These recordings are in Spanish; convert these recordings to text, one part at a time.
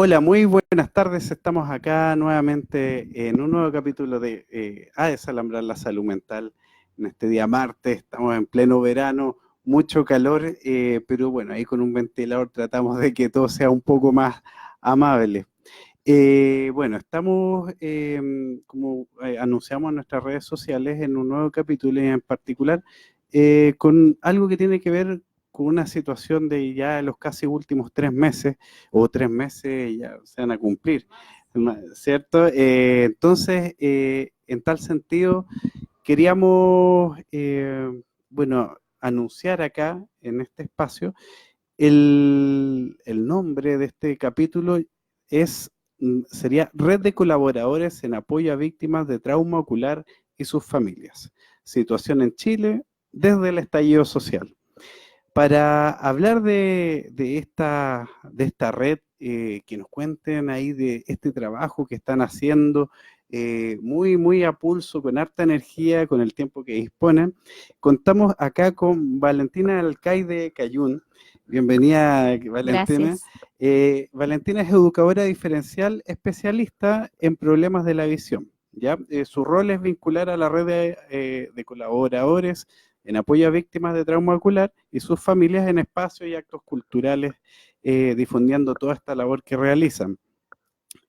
Hola, muy buenas tardes. Estamos acá nuevamente en un nuevo capítulo de A Desalambrar la Salud Mental. En este día martes, estamos en pleno verano, mucho calor, pero bueno, ahí con un ventilador tratamos de que todo sea un poco más amable. Bueno, estamos, como anunciamos en nuestras redes sociales, en un nuevo capítulo y en particular con algo que tiene que ver con una situación de ya los casi últimos 3 meses, o 3 meses ya se van a cumplir, ¿cierto? Entonces, en tal sentido, queríamos, bueno, anunciar acá, en este espacio, el nombre de este capítulo es, sería Red de Colaboradores en Apoyo a Víctimas de Trauma Ocular y sus Familias. Situación en Chile desde el estallido social. Para hablar de esta red, que nos cuenten ahí de este trabajo que están haciendo, muy a pulso, con harta energía, con el tiempo que disponen, contamos acá con Valentina Alcaide Cayún. Bienvenida, Valentina. Gracias. Valentina es educadora diferencial especialista en problemas de la visión. ¿Ya? Su rol es vincular a la red de colaboradores en apoyo a víctimas de trauma ocular y sus familias en espacios y actos culturales, difundiendo toda esta labor que realizan.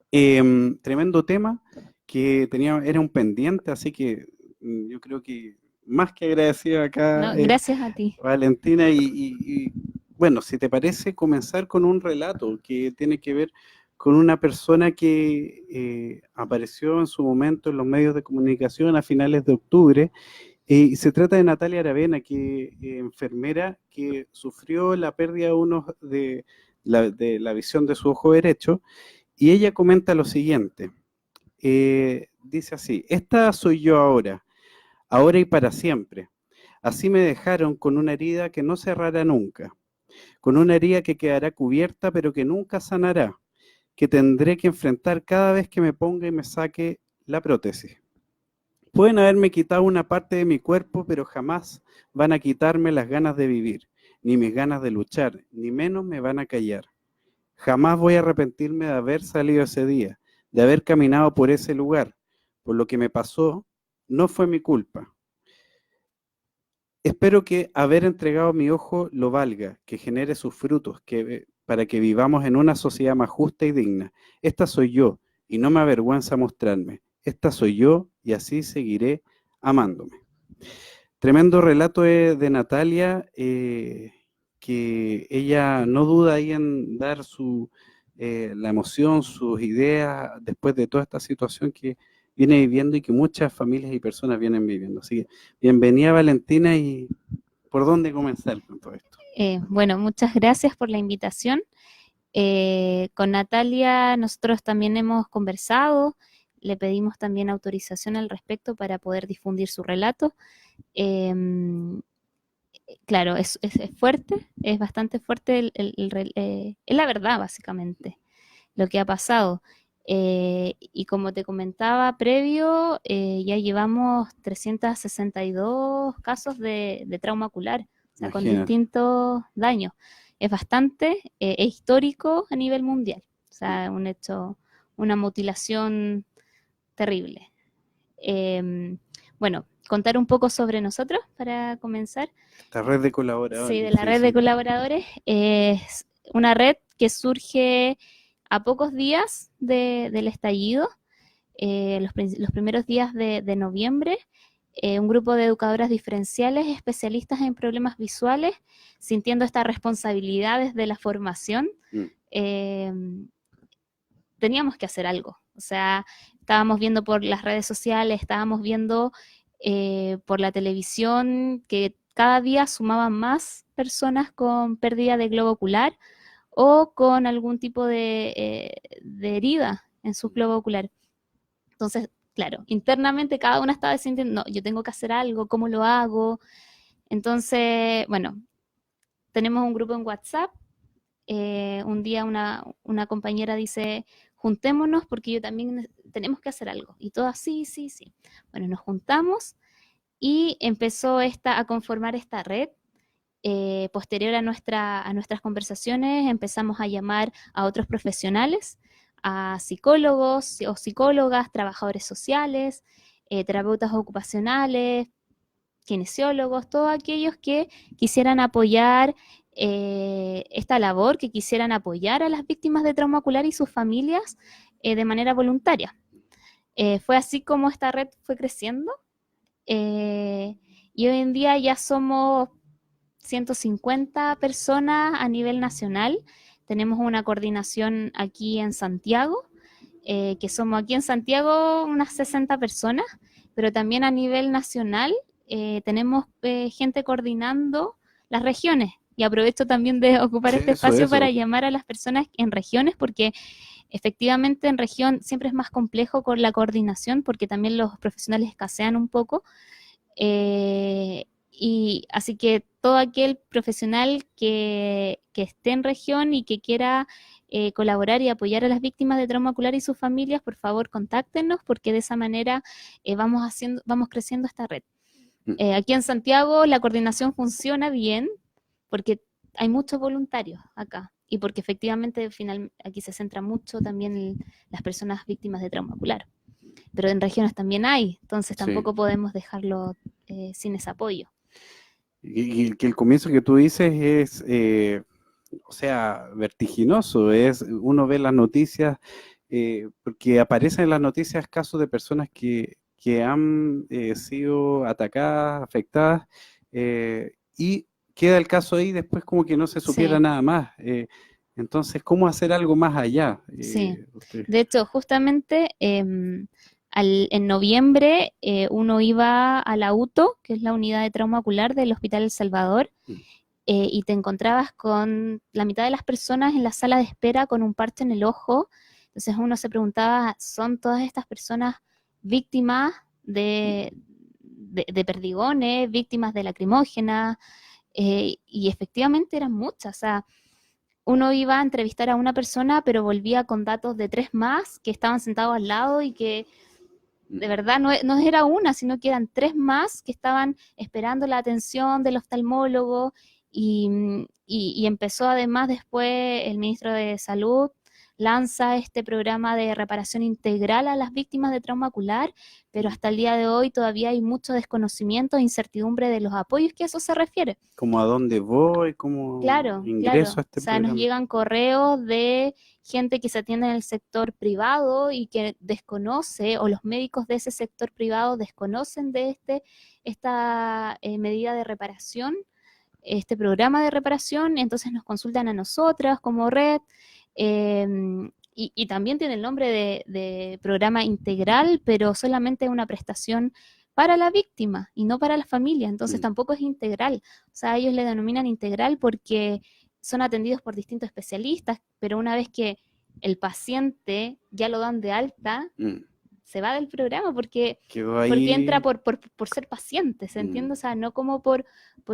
Tremendo tema que era un pendiente, así que yo creo que más que agradecido acá, No, gracias a ti. Valentina, y bueno, si te parece, comenzar con un relato que tiene que ver con una persona que apareció en su momento en los medios de comunicación a finales de octubre. Se trata de Natalia Aravena, que enfermera que sufrió la pérdida de la visión de su ojo derecho, y ella comenta lo siguiente, dice así: esta soy yo ahora, ahora y para siempre. Así me dejaron con una herida que no cerrará nunca, con una herida que quedará cubierta pero que nunca sanará, que tendré que enfrentar cada vez que me ponga y me saque la prótesis. Pueden haberme quitado una parte de mi cuerpo, pero jamás van a quitarme las ganas de vivir, ni mis ganas de luchar, ni menos me van a callar. Jamás voy a arrepentirme de haber salido ese día, de haber caminado por ese lugar. Por lo que me pasó, no fue mi culpa. Espero que haber entregado mi ojo lo valga, que genere sus frutos, para que vivamos en una sociedad más justa y digna. Esta soy yo, y no me avergüenza mostrarme. Esta soy yo, y así seguiré amándome. Tremendo relato de Natalia, que ella no duda ahí en dar la emoción, sus ideas, después de toda esta situación que viene viviendo y que muchas familias y personas vienen viviendo. Así que bienvenida, Valentina, y ¿por dónde comenzar con todo esto? Bueno, muchas gracias por la invitación. Con Natalia nosotros también hemos conversado, le pedimos también autorización al respecto para poder difundir su relato. Eh, claro, es fuerte, es bastante fuerte, es la verdad básicamente lo que ha pasado. Y como te comentaba previo, ya llevamos 362 casos de trauma ocular, o sea, con Imagínate. distintos daños. Es bastante, es histórico a nivel mundial, o sea, un hecho, una mutilación terrible. Bueno, contar un poco sobre nosotros para comenzar. Esta red de Sí, de colaboradores, la sí, red de sí. colaboradores es una red que surge a pocos días del estallido, los primeros días de noviembre. Un grupo de educadoras diferenciales especialistas en problemas visuales, sintiendo esta responsabilidad desde la formación, Mm. eh, teníamos que hacer algo. O sea, estábamos viendo por las redes sociales, estábamos viendo por la televisión que cada día sumaban más personas con pérdida de globo ocular o con algún tipo de herida en su globo ocular. Entonces, claro, internamente cada una estaba sintiendo, no, yo tengo que hacer algo, ¿cómo lo hago? Entonces, bueno, tenemos un grupo en WhatsApp. Un día una compañera dice, juntémonos porque yo también tenemos que hacer algo. Y todas, sí, sí, sí. Bueno, nos juntamos y empezó a conformar esta red Posterior a nuestras conversaciones empezamos a llamar a otros profesionales, a psicólogos o psicólogas, trabajadores sociales, terapeutas ocupacionales, kinesiólogos, todos aquellos que quisieran apoyar esta labor, que quisieran apoyar a las víctimas de trauma ocular y sus familias de manera voluntaria. Fue así como esta red fue creciendo y hoy en día ya somos 150 personas a nivel nacional. Tenemos una coordinación aquí en Santiago, que somos aquí en Santiago unas 60 personas, pero también a nivel nacional tenemos gente coordinando las regiones. Y aprovecho también de ocupar este espacio para llamar a las personas en regiones, porque efectivamente en región siempre es más complejo con la coordinación, porque también los profesionales escasean un poco. Y así que todo aquel profesional que esté en región y que quiera colaborar y apoyar a las víctimas de trauma ocular y sus familias, por favor contáctenos, porque de esa manera vamos creciendo esta red. Aquí en Santiago la coordinación funciona bien porque hay muchos voluntarios acá y porque efectivamente aquí se centra mucho también en las personas víctimas de trauma ocular. Pero en regiones también hay, entonces tampoco podemos dejarlo sin ese apoyo. Y que el comienzo que tú dices es, o sea, vertiginoso. Uno ve las noticias, porque aparecen en las noticias casos de personas que han sido atacadas, afectadas, y queda el caso ahí, después como que no se supiera nada más. Entonces, ¿cómo hacer algo más allá? Sí, de hecho, justamente en noviembre uno iba a la UTO, que es la unidad de trauma ocular del Hospital El Salvador, y te encontrabas con la mitad de las personas en la sala de espera con un parche en el ojo. Entonces uno se preguntaba, ¿son todas estas personas víctimas de perdigones, víctimas de lacrimógenas? Y efectivamente eran muchas. O sea, uno iba a entrevistar a una persona, pero volvía con datos de 3 más que estaban sentados al lado y que de verdad no era una, sino que eran 3 más que estaban esperando la atención del oftalmólogo y empezó además después el ministro de Salud lanza este programa de reparación integral a las víctimas de trauma ocular, pero hasta el día de hoy todavía hay mucho desconocimiento e incertidumbre de los apoyos que a eso se refiere. ¿Cómo a dónde voy? ¿Cómo ingreso a este programa? Nos llegan correos de gente que se atiende en el sector privado y que desconoce, o los médicos de ese sector privado desconocen de esta medida de reparación, este programa de reparación, entonces nos consultan a nosotras como red, y también tiene el nombre de programa integral, pero solamente una prestación para la víctima y no para la familia, entonces tampoco es integral. O sea, ellos le denominan integral porque son atendidos por distintos especialistas, pero una vez que el paciente ya lo dan de alta, se va del programa porque entra por ser paciente, ¿se entiende? O sea, no como por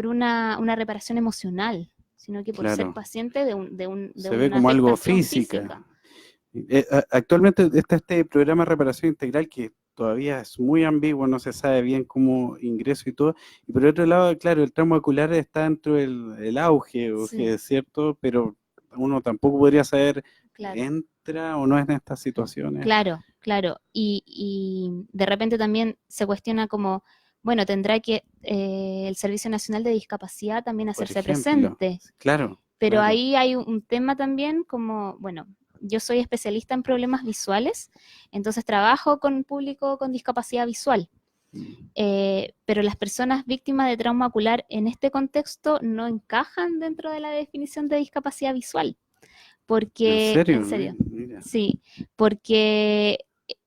una reparación emocional, sino que por ser paciente de se ve como algo física. Actualmente está este programa de reparación integral que todavía es muy ambiguo, no se sabe bien cómo ingreso y todo. Y por otro lado, claro, el trauma ocular está dentro del auge, ¿cierto? Pero uno tampoco podría saber, ¿entra o no en estas situaciones? Claro. Y de repente también se cuestiona como, bueno, tendrá que el Servicio Nacional de Discapacidad también hacerse presente. Claro. Pero ahí hay un tema también como, bueno, yo soy especialista en problemas visuales, entonces trabajo con público con discapacidad visual. Pero las personas víctimas de trauma ocular en este contexto no encajan dentro de la definición de discapacidad visual. Porque, ¿En serio? Mira. Sí, porque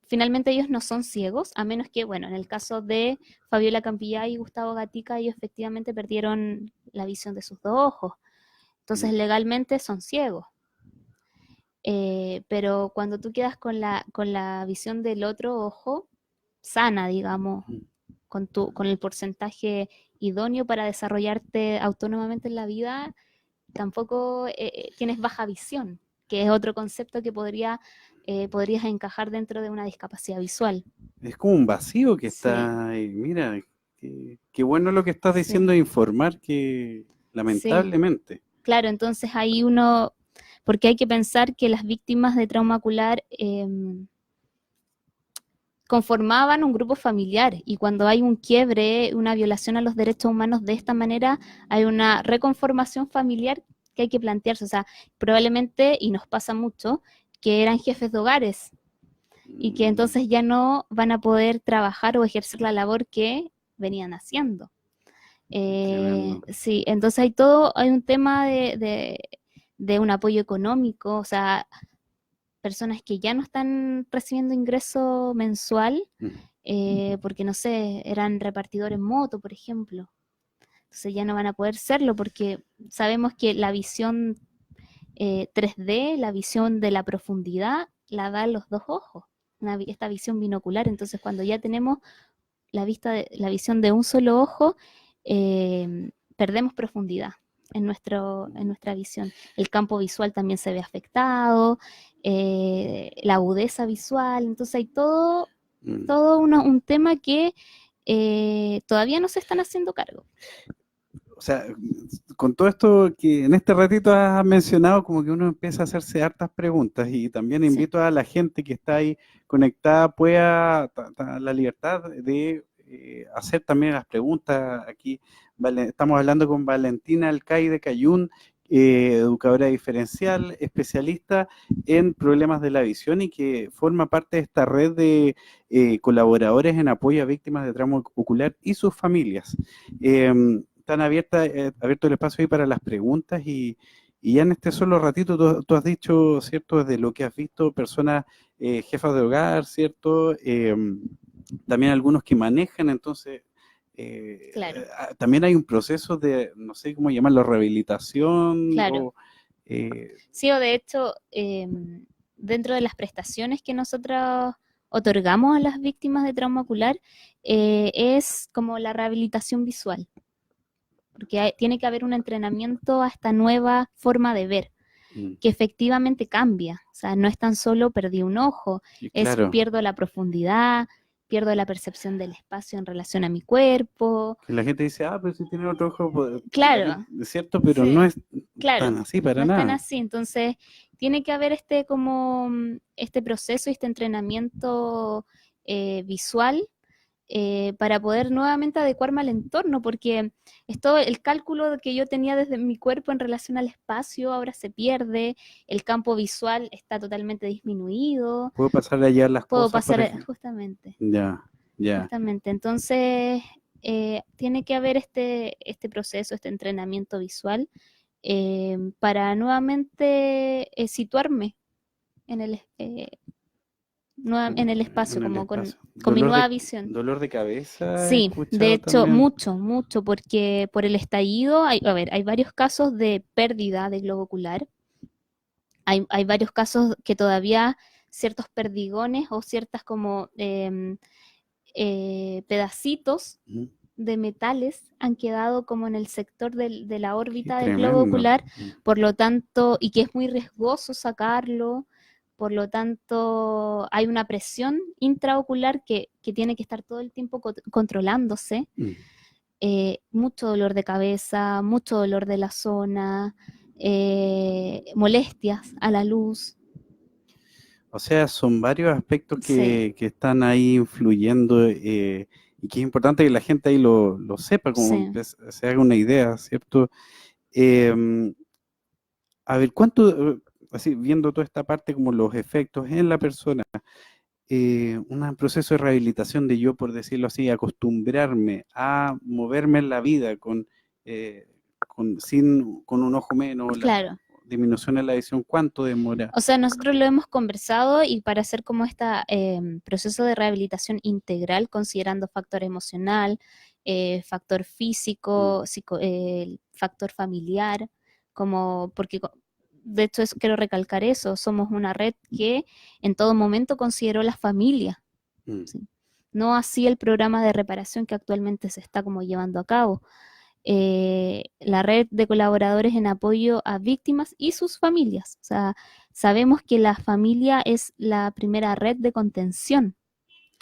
finalmente ellos no son ciegos, a menos que, bueno, en el caso de Fabiola Campillay y Gustavo Gatica, ellos efectivamente perdieron la visión de sus 2 ojos. Entonces, legalmente son ciegos. Pero cuando tú quedas con la visión del otro ojo, sana, digamos, con el porcentaje idóneo para desarrollarte autónomamente en la vida, tampoco tienes baja visión, que es otro concepto que podrías encajar dentro de una discapacidad visual. Es como un vacío que está ahí. Mira, qué bueno lo que estás diciendo de informar, que Sí, lamentablemente. claro, entonces ahí uno, porque hay que pensar que las víctimas de trauma ocular conformaban un grupo familiar y cuando hay un quiebre, una violación a los derechos humanos de esta manera, hay una reconformación familiar que hay que plantearse. O sea, probablemente, y nos pasa mucho, que eran jefes de hogares y que Mm, entonces ya no van a poder trabajar o ejercer la labor que venían haciendo. tremendo. Sí, entonces hay todo, hay un tema de un apoyo económico, o sea, personas que ya no están recibiendo ingreso mensual, Mm, porque no sé, eran repartidores moto, por ejemplo. Entonces ya no van a poder serlo porque sabemos que la visión 3D, la visión de la profundidad, la dan los dos ojos, esta visión binocular. Entonces cuando ya tenemos la visión de un solo ojo, perdemos profundidad en nuestra visión. El campo visual también se ve afectado, la agudeza visual, entonces hay mm. todo un tema que todavía no se están haciendo cargo. O sea, con todo esto que en este ratito has mencionado, como que uno empieza a hacerse hartas preguntas y también Sí, invito a la gente que está ahí conectada, pueda la libertad de hacer también las preguntas. Aquí estamos hablando con Valentina Alcaide Cayún, educadora diferencial, especialista en problemas de la visión y que forma parte de esta red de colaboradores en apoyo a víctimas de trauma ocular y sus familias. Están abierto el espacio ahí para las preguntas y ya en este solo ratito tú has dicho, ¿cierto?, de lo que has visto, personas jefas de hogar, ¿cierto? También algunos que manejan, entonces claro, también hay un proceso de, no sé cómo llamarlo, rehabilitación claro. o... eh, Sí, o de hecho, dentro de las prestaciones que nosotros otorgamos a las víctimas de trauma ocular, es como la rehabilitación visual, porque tiene que haber un entrenamiento a esta nueva forma de ver, mm, que efectivamente cambia. O sea, no es tan solo perdí un ojo, y es claro, pierdo la profundidad, pierdo la percepción del espacio en relación a mi cuerpo. que la gente dice, pero si tiene otro ojo, pues, Claro, es cierto, pero no sí, es tan claro, así para no están nada. así. Entonces, tiene que haber este como este proceso y este entrenamiento visual para poder nuevamente adecuarme al entorno, porque es todo el cálculo que yo tenía desde mi cuerpo en relación al espacio, ahora se pierde, el campo visual está totalmente disminuido, Puedo pasar a llevar las puedo cosas, por pasar ejemplo. justamente, Ya, ya. justamente. Entonces, tiene que haber este proceso, este entrenamiento visual para nuevamente situarme en en el espacio, En el como espacio. con mi nueva visión. Dolor de cabeza he Sí, de escuchado hecho, también. mucho, mucho, porque por el estallido, a ver, hay varios casos de pérdida de globo ocular, hay varios casos que todavía ciertos perdigones o ciertas como pedacitos Mm, de metales han quedado como en el sector de la qué órbita del globo tremendo. ocular, Mm. por lo tanto, y que es muy riesgoso sacarlo, por lo tanto, hay una presión intraocular que tiene que estar todo el tiempo controlándose. Mm. Mucho dolor de cabeza, mucho dolor de la zona, molestias a la luz. O sea, son varios aspectos Sí, que están ahí influyendo y que es importante que la gente ahí lo sepa, como sí. se haga una idea, ¿cierto? Eh, a ver, ¿cuánto, así viendo toda esta parte como los efectos en la persona, un proceso de rehabilitación de yo, por decirlo así, acostumbrarme a moverme en la vida con un ojo menos, la Claro. disminución en la visión, ¿cuánto demora? O sea, nosotros lo hemos conversado y para hacer como este proceso de rehabilitación integral, considerando factor emocional, factor Mm, físico, factor familiar, como porque de hecho quiero recalcar eso, somos una red que en todo momento consideró la familia, mm. ¿sí? No así el programa de reparación que actualmente se está como llevando a cabo. La red de colaboradores en apoyo a víctimas y sus familias. O sea, sabemos que la familia es la primera red de contención.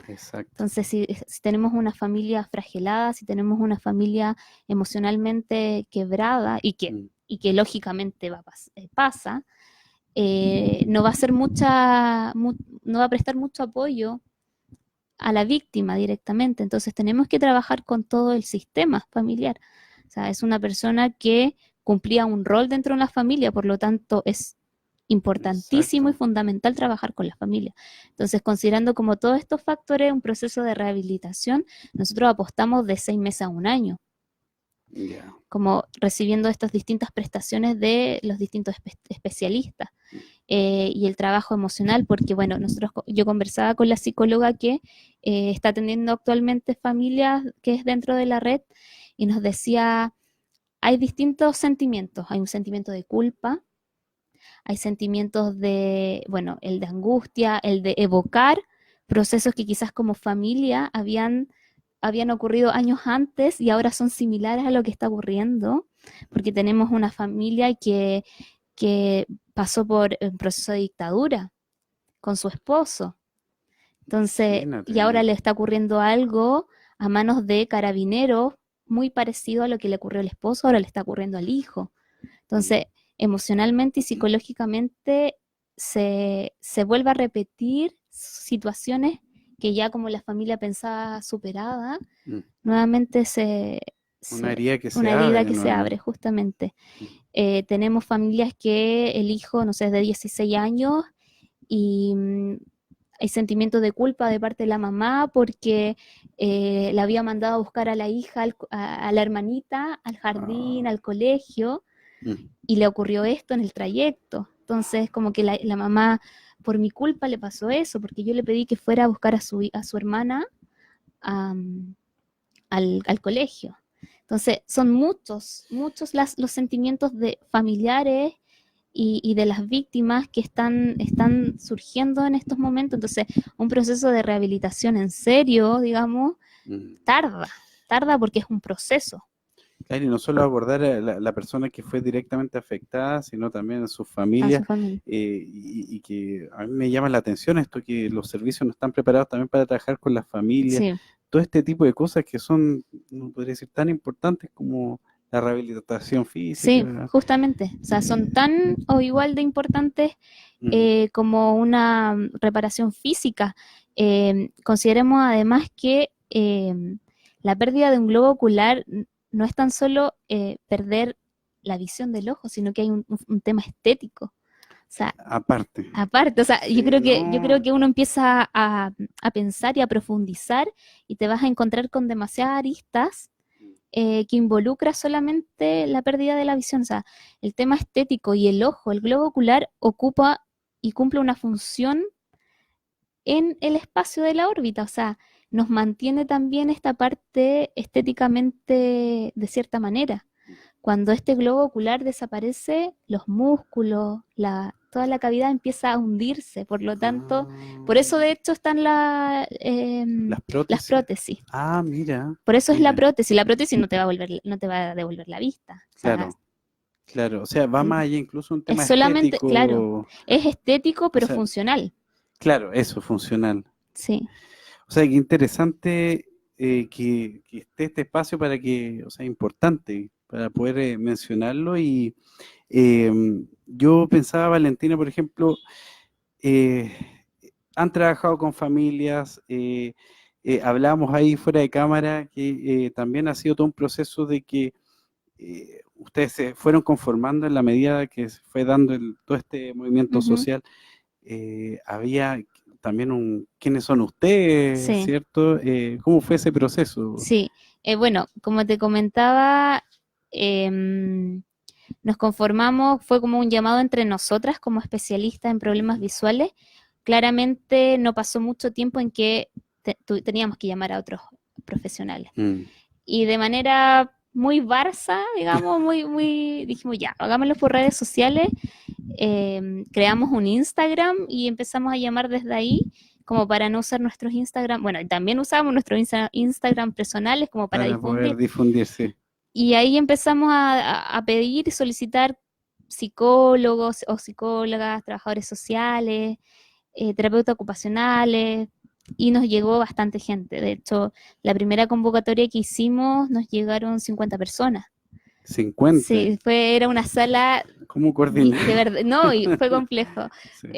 Exacto. Entonces, si tenemos una familia fragilada, si tenemos una familia emocionalmente quebrada Mm, y que lógicamente pasa, no va a ser no va a prestar mucho apoyo a la víctima directamente. Entonces tenemos que trabajar con todo el sistema familiar. O sea, es una persona que cumplía un rol dentro de la familia, por lo tanto es importantísimo y exacto. fundamental trabajar con la familia. Entonces, considerando como todos estos factores, un proceso de rehabilitación, nosotros apostamos de 6 meses a un año, Ya. como recibiendo estas distintas prestaciones de los distintos especialistas. Y el trabajo emocional, porque bueno, yo conversaba con la psicóloga que está atendiendo actualmente familias que es dentro de la red y nos decía, hay distintos sentimientos, hay un sentimiento de culpa, hay sentimientos de, bueno, el de angustia, el de evocar procesos que quizás como familia habían ocurrido años antes y ahora son similares a lo que está ocurriendo, porque tenemos una familia que pasó por un proceso de dictadura con su esposo. Entonces, y ahora Imagínate. le está ocurriendo algo a manos de carabineros muy parecido a lo que le ocurrió al esposo, ahora le está ocurriendo al hijo. Mm, Entonces, emocionalmente y psicológicamente se vuelve a repetir situaciones que ya como la familia pensaba superada, mm. nuevamente Una herida que se una herida abre que se abre nuevamente. justamente. Mm. Tenemos familias que el hijo, no sé, es de 16 años y hay sentimientos de culpa de parte de la mamá porque la había mandado a buscar a la hija, a la hermanita, al jardín, Ah, al colegio, mm. y le ocurrió esto en el trayecto. Entonces, como que la mamá, por mi culpa le pasó eso, porque yo le pedí que fuera a buscar a su hermana um, al colegio. Entonces, son muchos los sentimientos de familiares y de las víctimas que están surgiendo en estos momentos. Entonces, un proceso de rehabilitación en serio, digamos, Mm. tarda porque es un proceso. Claro, y no solo abordar a la persona que fue directamente afectada, sino también a su A familia, su familia. y que a mí me llama la atención esto, que los servicios no están preparados también para trabajar con las familias, Sí, todo este tipo de cosas que son, no podría decir, tan importantes como la rehabilitación sí, física. justamente. O sea, son tan o igual de importantes Mm, como una reparación física. Consideremos además que la pérdida de un globo ocular no es tan solo perder la visión del ojo, sino que hay un tema estético. O sea, aparte, aparte, o sea, sí, yo creo no, que uno empieza a pensar y a profundizar y te vas a encontrar con demasiadas aristas que involucra solamente la pérdida de la visión. O sea, el tema estético y el ojo, el globo ocular ocupa y cumple una función en el espacio de la órbita. O sea, nos mantiene también esta parte estéticamente de cierta manera. Cuando este globo ocular desaparece, los músculos, toda la cavidad empieza a hundirse. Por lo tanto, por ah, eso de hecho están las las prótesis. prótesis. Ah, mira, Por eso es la mira, prótesis. La prótesis no te va a devolver la vista. O sea, claro, claro, o sea, va más allá incluso un es tema solamente, claro, estético, es estético o pero sea, funcional. claro, eso, funcional. Sí, O sea, qué interesante que esté este espacio para que, o sea, importante para poder mencionarlo. Y eh, yo pensaba, Valentina, por ejemplo, eh, han trabajado con familias, hablábamos ahí fuera de cámara que también ha sido todo un proceso de que ustedes se fueron conformando en la medida que se fue dando todo este movimiento ujú, social. Había también ¿quiénes son ustedes, sí, cierto? ¿Cómo fue ese proceso? sí. Bueno, como te comentaba, em, nos conformamos, fue como un llamado entre nosotras como especialistas en problemas Ujú. visuales. Claramente no pasó mucho tiempo en que teníamos que llamar a otros profesionales. Mm. Y de manera muy Barça, digamos, dijimos ya, hagámoslo por redes sociales, creamos un Instagram y empezamos a llamar desde ahí como para no usar nuestros Instagram, bueno, y también usamos nuestros Instagram personales como para Para poder difundir. difundirse. Y ahí empezamos a pedir y solicitar psicólogos o psicólogas, trabajadores sociales, terapeutas ocupacionales. y nos llegó bastante gente. De hecho, la primera convocatoria que hicimos nos llegaron 50 personas. 50. Sí, era una sala ¿Cómo coordinar? de verdad, no, y fue complejo. Sí.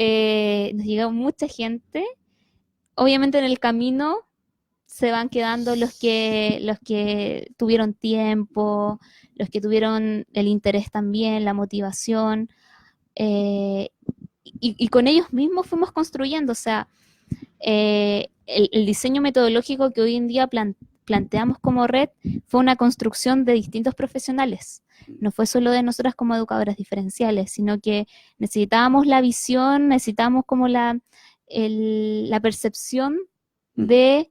Nos llegó mucha gente. Obviamente en el camino se van quedando los que tuvieron tiempo, los que tuvieron el interés también, la motivación, y con ellos mismos fuimos construyendo, o sea, el diseño metodológico que hoy en día planteamos como red fue una construcción de distintos profesionales. No fue solo de nosotras como educadoras diferenciales, sino que necesitábamos la visión, necesitábamos como la percepción de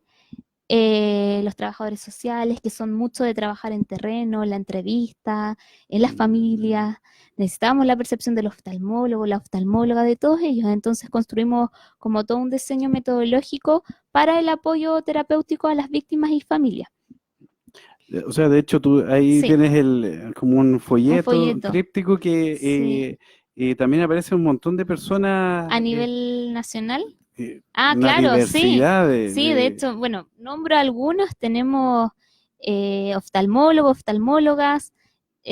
los trabajadores sociales, que son mucho de trabajar en terreno, en la entrevista, en las familias. Necesitábamos la percepción del oftalmólogo, la oftalmóloga, de todos ellos. Entonces construimos como todo un diseño metodológico para el apoyo terapéutico a las víctimas y familias. O sea, de hecho, tú ahí Sí, tienes como un folleto, tríptico que sí. también aparece un montón de personas. A nivel nacional. Una Claro, sí. diversidad Sí, de hecho, bueno, nombro algunos. Tenemos oftalmólogos, oftalmólogas,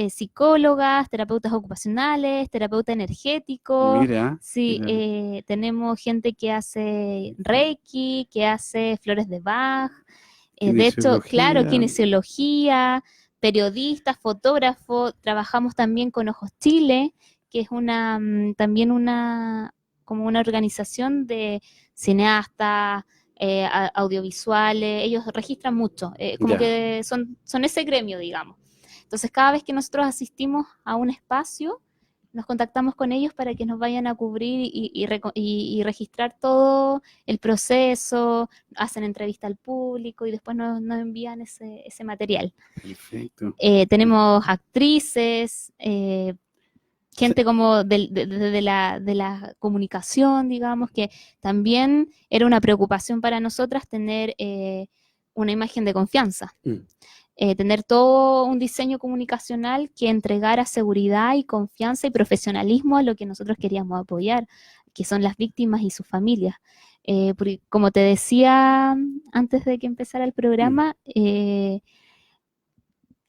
psicólogas, terapeutas ocupacionales, terapeuta energético. Mira, Sí, mira. tenemos gente que hace Reiki, que hace flores de Bach. De hecho, claro, Kinesiología. kinesiología, periodistas, fotógrafos. Trabajamos también con Ojos Chile, que es también como una organización de cineastas, audiovisuales. Ellos registran mucho, como Ya. que son ese gremio, digamos. Entonces, cada vez que nosotros asistimos a un espacio, nos contactamos con ellos para que nos vayan a cubrir y registrar todo el proceso, hacen entrevista al público y después nos envían ese material. Perfecto. Tenemos actrices, gente como de la comunicación, digamos, que también era una preocupación para nosotras tener una imagen de confianza. Tener todo un diseño comunicacional que entregara seguridad y confianza y profesionalismo a lo que nosotros queríamos apoyar, que son las víctimas y sus familias. Porque, como te decía antes de que empezara el programa,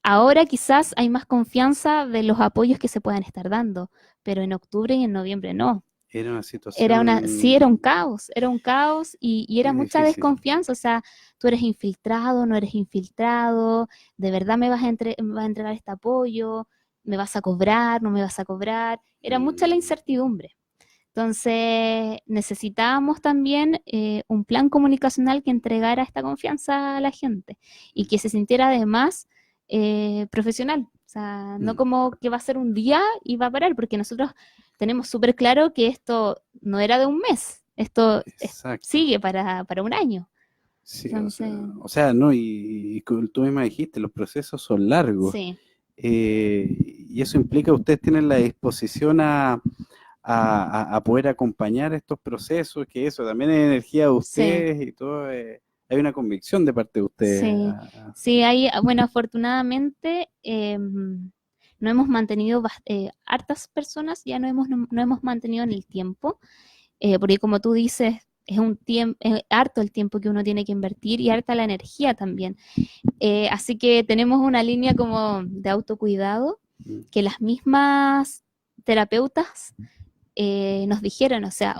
ahora quizás hay más confianza de los apoyos que se puedan estar dando, pero en octubre y en noviembre no. Era una situación. Sí, era un caos y era mucha difícil. desconfianza, o sea, tú eres infiltrado, no eres infiltrado, de verdad me vas a entregar este apoyo, me vas a cobrar, no me vas a cobrar, era mucha la incertidumbre. Entonces, necesitábamos también un plan comunicacional que entregara esta confianza a la gente y que se sintiera además profesional. O sea, no como que va a ser un día y va a parar, porque nosotros tenemos súper claro que esto no era de un mes, esto sigue para un año. Sí, Entonces, o sea, no, y tú misma dijiste, los procesos son largos. Sí. Y eso implica que ustedes tienen la disposición a poder acompañar estos procesos, que eso también es energía de ustedes y todo. Hay una convicción de parte de ustedes. Sí, hay, bueno, afortunadamente no hemos mantenido hartas personas, ya no hemos mantenido en el tiempo, porque como tú dices, es harto el tiempo que uno tiene que invertir y harta la energía también. Así que tenemos una línea como de autocuidado que las mismas terapeutas nos dijeron, o sea,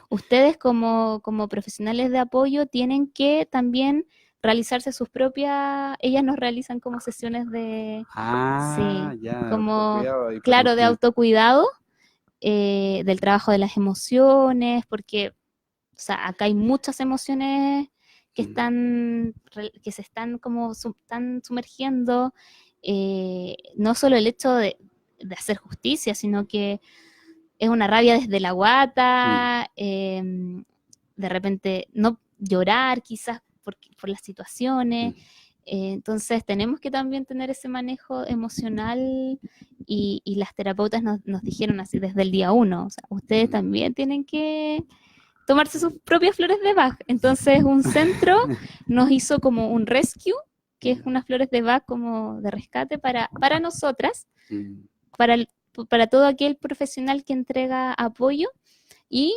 ustedes como profesionales de apoyo tienen que también realizarse sus propias, ellas nos realizan como sesiones de, como, claro, de autocuidado, del trabajo de las emociones, porque, o sea, acá hay muchas emociones que se están como están sumergiendo, no solo el hecho de hacer justicia, sino que es una rabia desde la guata, de repente no llorar quizás por las situaciones. Entonces tenemos que también tener ese manejo emocional y las terapeutas nos dijeron así desde el día uno, o sea, ustedes también tienen que tomarse sus propias flores de Bach. Entonces un centro nos hizo como un rescue, que es unas flores de Bach como de rescate para nosotras, para todo aquel profesional que entrega apoyo, y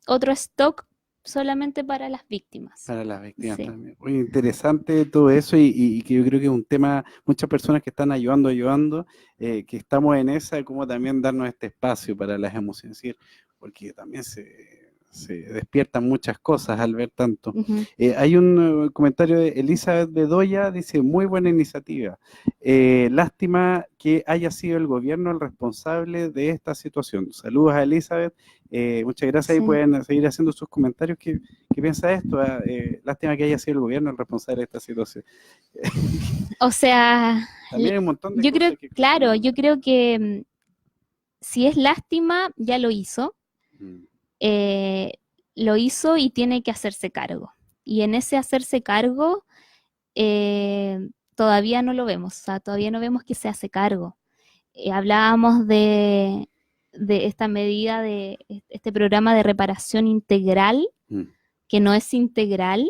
otro stock solamente para las víctimas. Para las víctimas Sí. también. Muy interesante todo eso y que yo creo que es un tema, muchas personas que están ayudando, que estamos en esa, como también darnos este espacio para las emociones, ¿sí? Porque también se despiertan muchas cosas al ver tanto. Ujú. Hay un comentario de Elizabeth Bedoya, dice, muy buena iniciativa. Lástima que haya sido el gobierno el responsable de esta situación. Saludos a Elizabeth, muchas gracias y Sí. pueden seguir haciendo sus comentarios. ¿Qué piensa esto? Lástima que haya sido el gobierno el responsable de esta situación. O sea, También hay un montón de yo creo, cosas que... claro, yo creo que si es lástima, ya Mm, eh, lo hizo y tiene que hacerse cargo. Y en ese hacerse cargo, todavía no lo vemos, o sea, todavía no vemos que se hace cargo. Hablábamos de esta medida, de este programa de reparación integral, mm, que no es integral,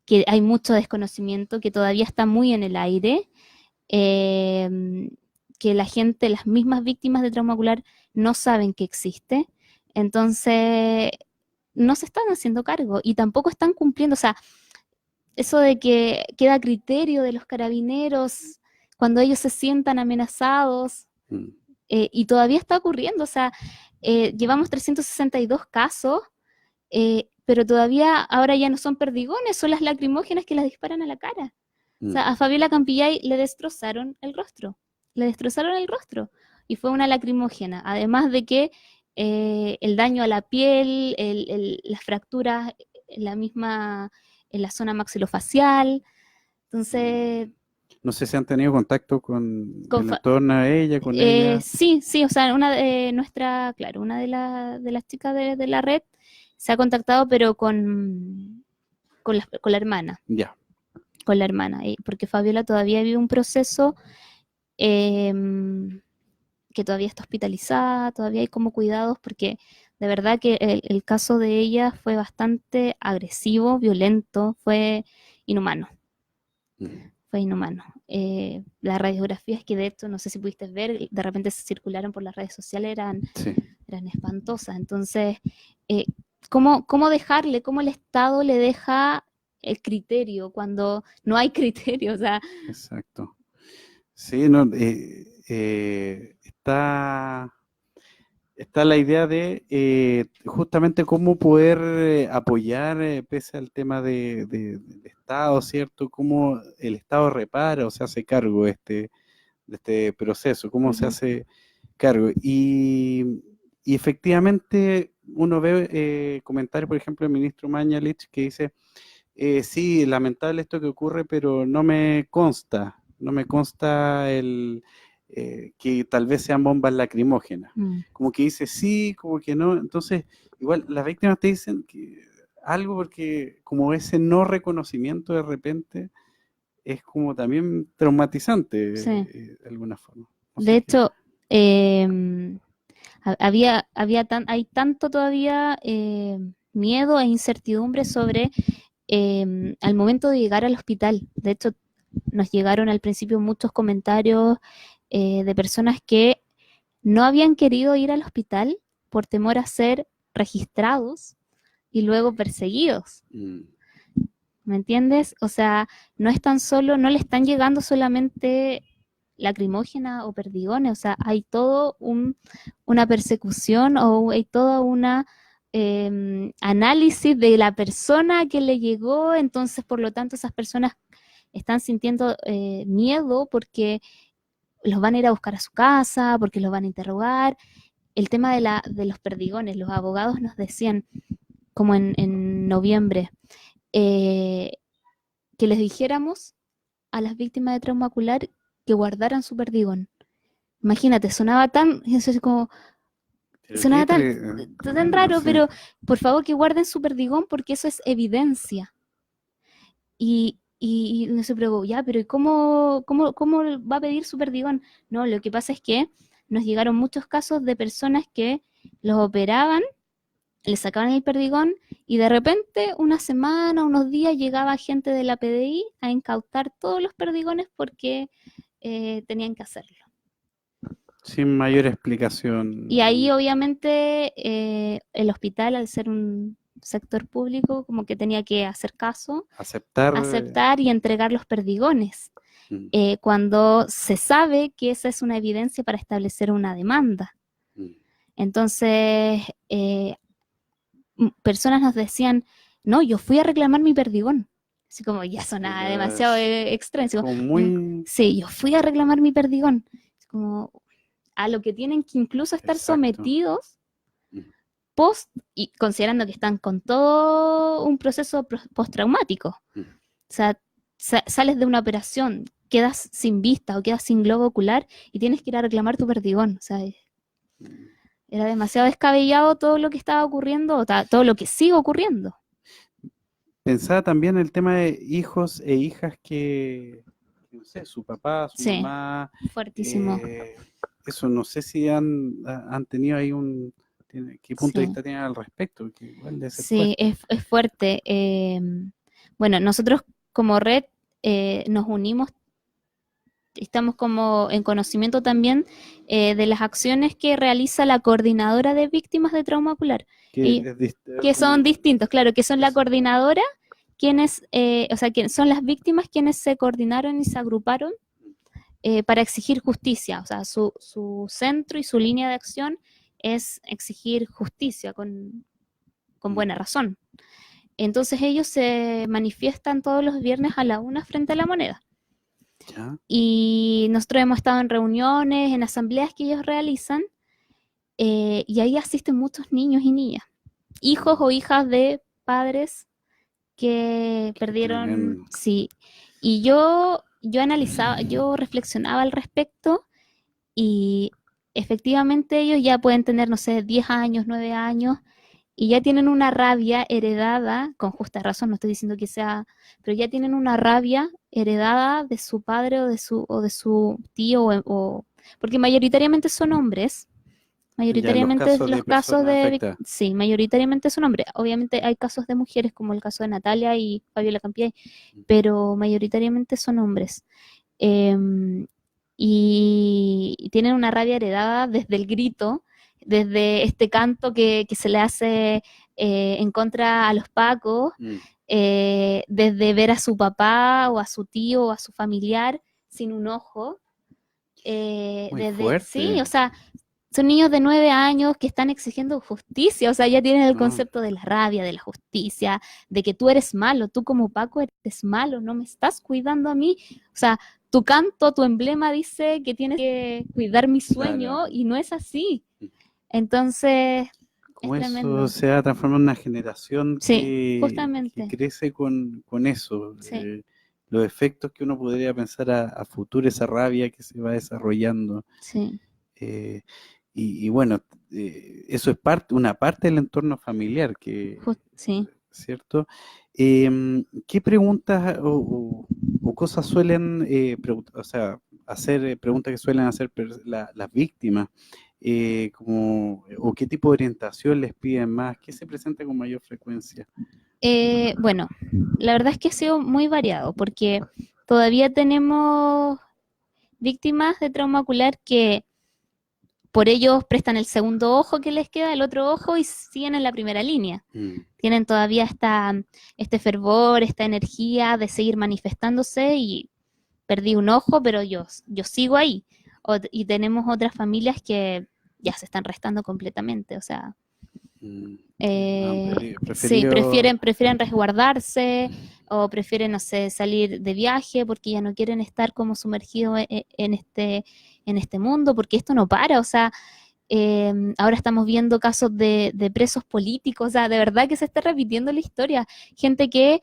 que hay mucho desconocimiento, que todavía está muy en el aire, eh, que la gente, las mismas víctimas de trauma ocular no saben que existe. Entonces, no se están haciendo cargo y tampoco están cumpliendo, o sea, eso de que queda a criterio de los carabineros cuando ellos se sientan amenazados, mm. y todavía está ocurriendo, o sea, llevamos 362 casos, pero todavía ahora ya no son perdigones, son las lacrimógenas que las disparan a la cara. O Mm. sea, a Fabiola Campillay le destrozaron el rostro, le destrozaron el rostro y fue una lacrimógena, además de que el daño a la piel, las fracturas en la misma, en la zona maxilofacial, entonces, No sé si han tenido contacto con con el entorno de ella, con ella. sí, sí, o sea, una de nuestra, claro, una de las chicas de la red se ha contactado, pero con la hermana, Ya. con la hermana, porque Fabiola todavía vive un proceso, que todavía está hospitalizada, todavía hay como cuidados, porque de verdad que el caso de ella fue bastante agresivo, violento, fue inhumano, Mm. fue inhumano. Las radiografías que de hecho, no sé si pudiste ver, de repente se circularon por las redes sociales, Sí, eran espantosas. Entonces, eh, ¿cómo dejarle, cómo el Estado le deja el criterio cuando no hay criterio? O sea, exacto. Sí, no, está la idea de justamente cómo poder apoyar pese al tema del Estado, ¿cierto? Cómo el Estado repara o se hace cargo de este proceso, cómo se ujú, hace cargo. Y efectivamente uno ve comentarios, por ejemplo, del ministro Mañalich que dice, sí, lamentable esto que ocurre, pero no me consta que tal vez sean bombas lacrimógenas. mm, Como que dice sí, como que no. Entonces, igual las víctimas te dicen que algo porque como ese no reconocimiento de repente es como también traumatizante sí. de alguna forma. No De sé qué. hecho, hay tanto todavía miedo e incertidumbre sobre al momento de llegar al hospital. De hecho, nos llegaron al principio muchos comentarios de personas que no habían querido ir al hospital por temor a ser registrados y luego perseguidos. Mm, ¿Me entiendes? O sea, no es tan solo, no le están llegando solamente lacrimógena o perdigones, o sea, hay todo una persecución o hay toda una análisis de la persona que le llegó, entonces por lo tanto esas personas están sintiendo miedo porque los van a ir a buscar a su casa, porque los van a interrogar. El tema de los perdigones, los abogados nos decían, como en noviembre, eh, que les dijéramos a las víctimas de trauma ocular que guardaran su perdigón. Imagínate, sonaba tan, eso es como, pero sonaba qué tan tremendo, raro, sí. pero por favor que guarden su perdigón porque eso es evidencia. Y no se preguntó, ya, pero ¿cómo va a pedir su perdigón? No, lo que pasa es que nos llegaron muchos casos de personas que los operaban, les sacaban el perdigón y de repente, una semana, unos días, llegaba gente de la PDI a incautar todos los perdigones porque tenían que hacerlo. Sin mayor Y explicación. ahí obviamente el hospital, al ser sector público como que tenía que hacer caso, Aceptar. aceptar y entregar los perdigones, cuando se sabe que esa es una evidencia para establecer una demanda. Entonces, personas nos decían, no, yo fui a reclamar mi perdigón. Así como ya sonaba demasiado extraño. Como muy... Sí, yo fui a reclamar mi perdigón. Como a lo que tienen que incluso estar sometidos post, y considerando que están con todo un proceso postraumático. O sea, sales de una operación, quedas sin vista o quedas sin globo ocular y tienes que ir a reclamar tu perdigón. O sea, era demasiado descabellado todo lo que estaba ocurriendo, o todo lo que sigue ocurriendo. Pensaba también el tema de hijos e hijas que, no sé, su papá, su mamá... Fuertísimo. Eso, no sé si han tenido ahí ¿qué punto de vista tienen al respecto? Que igual debe ser fuerte. Es fuerte. Bueno, nosotros como red nos unimos, estamos como en conocimiento también de las acciones que realiza la coordinadora de víctimas de trauma ocular, que son distintos, claro, que son la coordinadora, quienes, o sea, que son las víctimas quienes se coordinaron y se agruparon para exigir justicia. O sea, su centro y su línea de acción es exigir justicia con buena razón. Entonces ellos se manifiestan todos los viernes a la 1 frente a la Moneda. ¿Ya? Y nosotros hemos estado en reuniones, en asambleas que ellos realizan, y ahí asisten muchos niños y niñas, hijos o hijas de padres que perdieron, sí. Y yo analizaba, yo reflexionaba al respecto, y efectivamente ellos ya pueden tener, no sé, 10 años, 9 años, y ya tienen una rabia heredada, con justa razón, no estoy diciendo que sea, pero ya tienen una rabia heredada de su padre o de su tío, porque mayoritariamente son hombres, mayoritariamente sí, mayoritariamente son hombres. Obviamente hay casos de mujeres, como el caso de Natalia y Fabiola Campiay, pero mayoritariamente son hombres. Y tienen una rabia heredada desde el grito, desde este canto que se le hace en contra a los pacos, desde ver a su papá o a su tío o a su familiar sin un ojo. Muy fuerte. Sí, o sea, son niños de 9 años que están exigiendo justicia, o sea, ya tienen el concepto de la rabia, de la justicia, de que tú eres malo, tú como Paco eres malo, no me estás cuidando a mí. O sea, tu canto, tu emblema dice que tienes que cuidar mi sueño, claro, y no es así. Entonces, como es tremendo. Eso se va a transformar en una generación justamente, que crece con eso. Sí. Los efectos que uno podría pensar a futuro, esa rabia que se va desarrollando. Sí. Y bueno, eso es una parte del entorno familiar, sí, ¿cierto? ¿Qué preguntas o cosas suelen hacer, preguntas que suelen hacer las víctimas? ¿O qué tipo de orientación les piden más? ¿Qué se presenta con mayor frecuencia? Bueno, la verdad es que ha sido muy variado, porque todavía tenemos víctimas de trauma ocular que por ellos prestan el segundo ojo que les queda, el otro ojo, y siguen en la primera línea. Tienen todavía este fervor, esta energía de seguir manifestándose, y perdí un ojo, pero yo sigo ahí. Y tenemos otras familias que ya se están restando completamente, o sea... Sí, prefieren resguardarse, o prefieren, no sé, salir de viaje porque ya no quieren estar como sumergidos en este mundo, porque esto no para. O sea, ahora estamos viendo casos de presos políticos, o sea, de verdad que se está repitiendo la historia. Gente que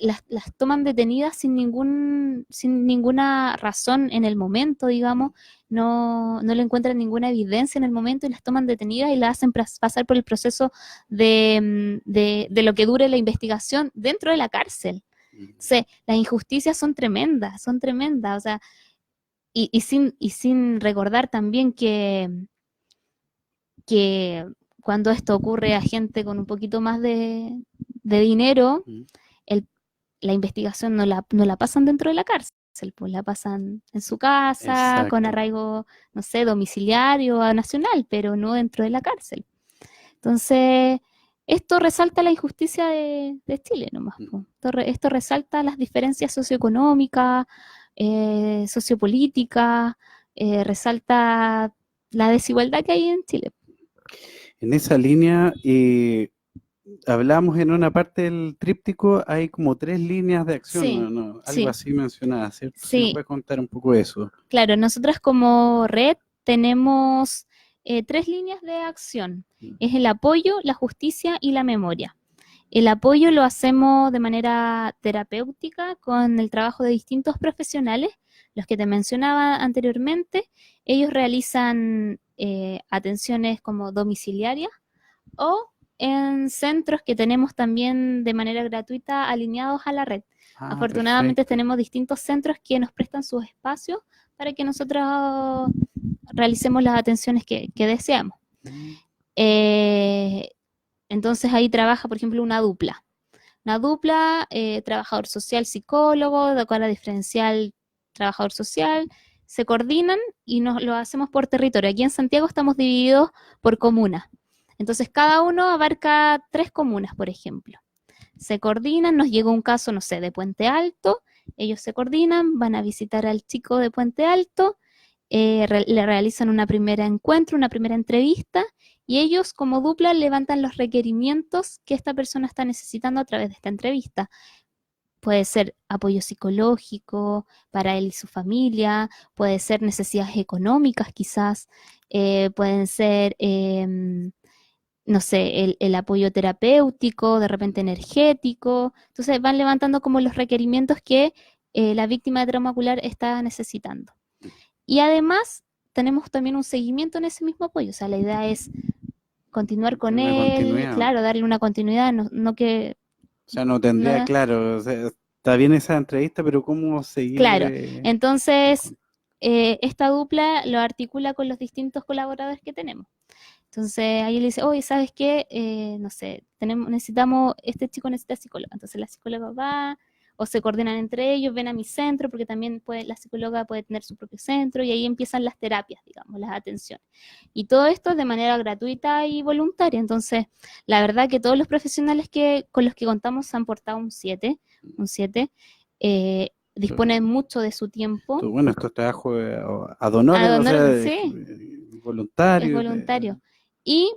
las toman detenidas sin ninguna razón en el momento, digamos, no le encuentran ninguna evidencia en el momento y las toman detenidas y las hacen pasar por el proceso de lo que dure la investigación dentro de la cárcel. Entonces, las injusticias son tremendas, o sea, y sin recordar también que cuando esto ocurre a gente con un poquito más de dinero, la investigación no la pasan dentro de la cárcel, pues la pasan en su casa, exacto, con arraigo, no sé, domiciliario o nacional, pero no dentro de la cárcel. Entonces, esto resalta la injusticia de Chile nomás, po. Esto resalta las diferencias socioeconómicas, sociopolíticas, resalta la desigualdad que hay en Chile. En esa línea, hablamos en una parte del tríptico, hay como 3 líneas de acción, Sí, ¿no? Algo sí, así mencionada, ¿cierto? ¿Sí me sí. puede contar un poco de eso? Claro, nosotras como red tenemos 3 líneas de acción. Es el apoyo, la justicia y la memoria. El apoyo lo hacemos de manera terapéutica con el trabajo de distintos profesionales, los que te mencionaba anteriormente. Ellos realizan atenciones como domiciliarias o en centros que tenemos también de manera gratuita alineados a la red. Ah, Afortunadamente perfecto. tenemos distintos centros que nos prestan sus espacios para que nosotros realicemos las atenciones que deseamos. Eh, entonces ahí trabaja, por ejemplo, una dupla. Una dupla, trabajador social, psicólogo, de acuerdo a diferencial, trabajador social, se coordinan y nos lo hacemos por territorio. Aquí en Santiago estamos divididos por comunas. Entonces cada uno abarca 3 comunas, por ejemplo. Se coordinan, nos llega un caso, no sé, de Puente Alto, ellos se coordinan, van a visitar al chico de Puente Alto, le realizan una primera encuentro, una primera entrevista, y ellos como dupla levantan los requerimientos que esta persona está necesitando a través de esta entrevista. Puede ser apoyo psicológico para él y su familia, puede ser necesidades económicas quizás, pueden ser, no sé, el apoyo terapéutico, de repente energético. Entonces van levantando como los requerimientos que la víctima de trauma ocular está necesitando. Y además tenemos también un seguimiento en ese mismo apoyo, o sea, la idea es continuar con Una él, continuidad. claro, darle una continuidad, no que... O sea, no tendría No, claro, o sea, está bien esa entrevista, pero ¿cómo seguir? claro, entonces esta dupla lo articula con los distintos colaboradores que tenemos. Entonces ahí le dice, oye, ¿sabes qué? No sé, este chico necesita psicóloga. Entonces la psicóloga va, o se coordinan entre ellos, ven a mi centro, porque también la psicóloga puede tener su propio centro, y ahí empiezan las terapias, digamos, las atenciones. Y todo esto de manera gratuita y voluntaria. Entonces, la verdad que todos los profesionales con los que contamos se han portado un 7, disponen mucho de su tiempo. Bueno, estos trabajos ad honorem, o sea, Sí, es voluntarios. voluntario. Y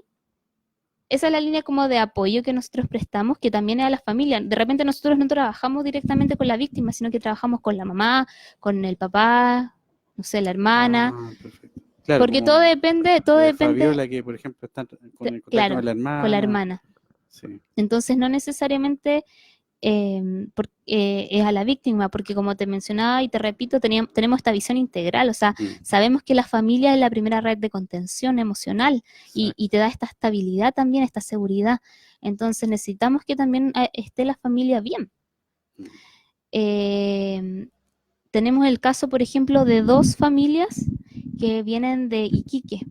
esa es la línea como de apoyo que nosotros prestamos, que también es a la familia. De repente nosotros no trabajamos directamente con la víctima, sino que trabajamos con la mamá, con el papá, no sé, la hermana, Perfecto. Claro, porque todo como depende, Fabiola, que por ejemplo está con el contacto claro, con la con la hermana. hermana. Sí. Entonces no necesariamente es a la víctima, porque como te mencionaba y te repito, tenemos esta visión integral, o sea, sabemos que la familia es la primera red de contención emocional y te da esta estabilidad también, esta seguridad. Entonces necesitamos que también esté la familia bien. Tenemos el caso, por ejemplo, de 2 familias que vienen de Iquique